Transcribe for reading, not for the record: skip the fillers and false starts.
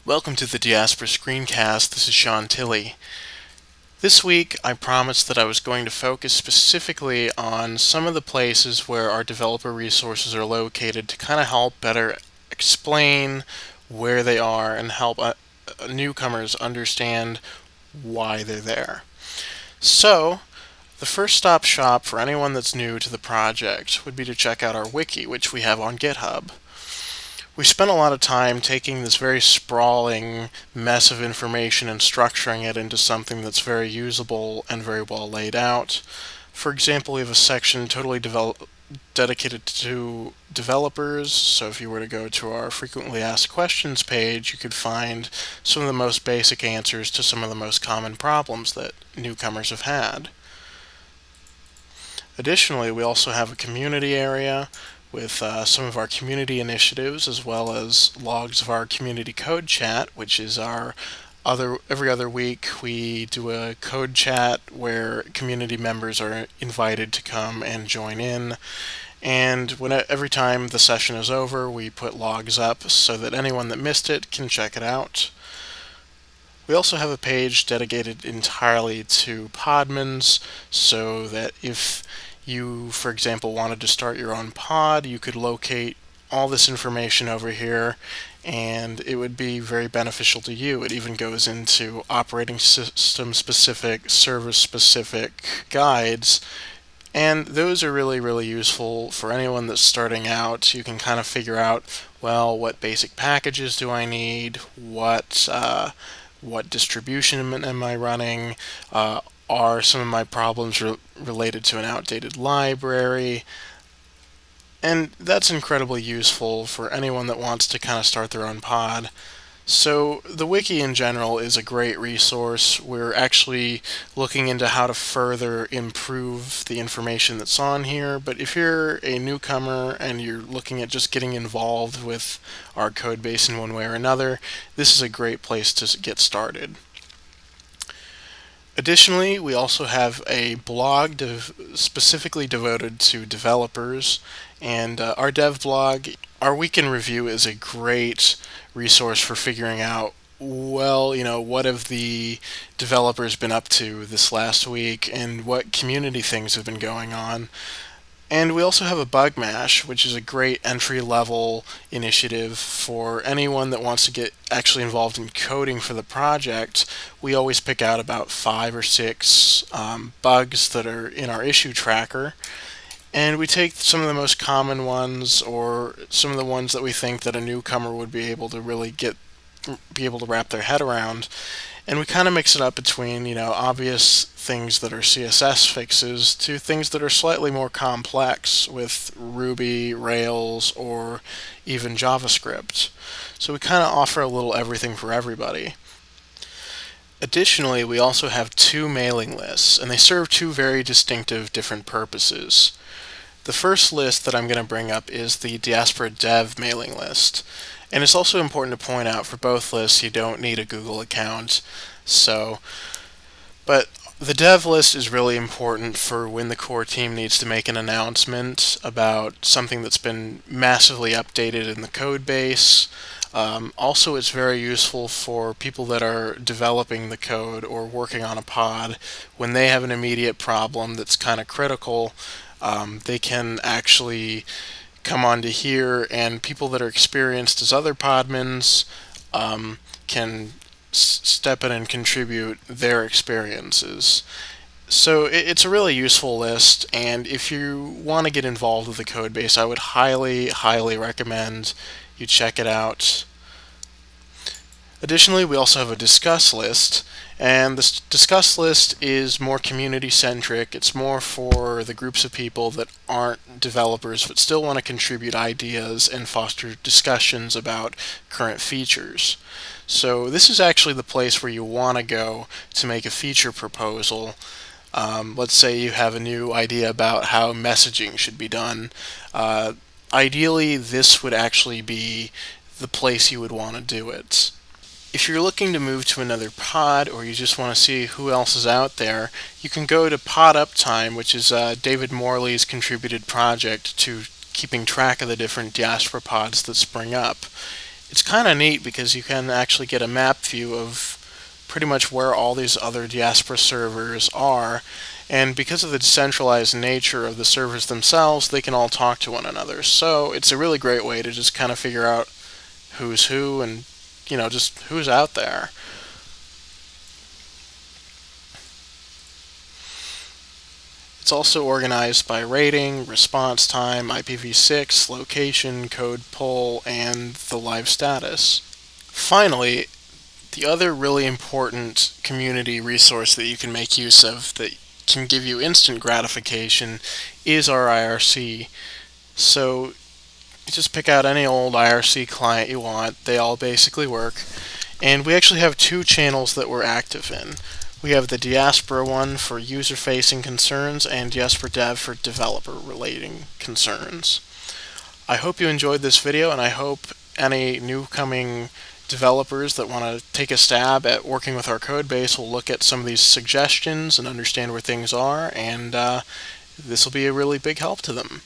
Welcome to the Diaspora screencast. This is Sean Tilley. This week I promised that I was going to focus specifically on some of the places where our developer resources are located to kind of help better explain where they are and help newcomers understand why they're there. So, the first stop shop for anyone that's new to the project would be to check out our wiki, which we have on GitHub. We spent a lot of time taking this very sprawling mess of information and structuring it into something that's very usable and very well laid out. For example, we have a section totally dedicated to developers, so if you were to go to our frequently asked questions page, you could find some of the most basic answers to some of the most common problems that newcomers have had. Additionally, we also have a community area with some of our community initiatives, as well as logs of our community code chat, which is our every other week we do a code chat where community members are invited to come and join in. And every time the session is over, we put logs up so that anyone that missed it can check it out. We also have a page dedicated entirely to podmins, so that if you, for example, wanted to start your own pod, you could locate all this information over here, and it would be very beneficial to you. It even goes into operating system specific, service specific guides, and those are really useful for anyone that's starting out. You can kind of figure out, well, what basic packages do I need, what distribution am I running, are some of my problems related to an outdated library, and that's incredibly useful for anyone that wants to kind of start their own pod. So the wiki in general is a great resource. We're actually looking into how to further improve the information that's on here, but if you're a newcomer and you're looking at just getting involved with our code base in one way or another, this is a great place to get started. Additionally, we also have a blog specifically devoted to developers, and our dev blog, our Week in Review, is a great resource for figuring out, well, what have the developers been up to this last week and what community things have been going on. And we also have a bug mash, which is a great entry-level initiative for anyone that wants to get actually involved in coding for the project. We always pick out about 5 or 6 bugs that are in our issue tracker, and we take some of the most common ones, or some of the ones that we think that a newcomer would be able to really wrap their head around, and we kind of mix it up between, obvious things that are CSS fixes to things that are slightly more complex with Ruby, Rails, or even JavaScript. So we kind of offer a little everything for everybody. Additionally, we also have 2 mailing lists, and they serve 2 very distinctive different purposes. The first list that I'm going to bring up is the Diaspora Dev mailing list. And it's also important to point out, for both lists you don't need a Google account. But the dev list is really important for when the core team needs to make an announcement about something that's been massively updated in the code base. Also, it's very useful for people that are developing the code or working on a pod. When they have an immediate problem that's kind of critical, they can actually come onto here, and people that are experienced as other podmins can step in and contribute their experiences. So it's a really useful list, and if you want to get involved with the code base, I would highly recommend you check it out. Additionally, we also have a discuss list, and this discuss list is more community-centric. It's more for the groups of people that aren't developers but still want to contribute ideas and foster discussions about current features. So this is actually the place where you want to go to make a feature proposal. Let's say you have a new idea about how messaging should be done. Ideally, this would actually be the place you would want to do it. If you're looking to move to another pod, or you just want to see who else is out there, you can go to Pod Uptime, which is David Morley's contributed project to keeping track of the different Diaspora pods that spring up. It's kind of neat because you can actually get a map view of pretty much where all these other Diaspora servers are, and because of the decentralized nature of the servers themselves, they can all talk to one another. So it's a really great way to just kind of figure out who's who and, just who's out there. It's also organized by rating, response time, IPv6, location, code pull, and the live status. Finally, the other really important community resource that you can make use of that can give you instant gratification is our IRC. So you just pick out any old IRC client you want. They all basically work. And we actually have two channels that we're active in. We have the Diaspora one for user-facing concerns and Diaspora Dev for developer-relating concerns. I hope you enjoyed this video, and I hope any new-coming developers that want to take a stab at working with our code base will look at some of these suggestions and understand where things are, and this will be a really big help to them.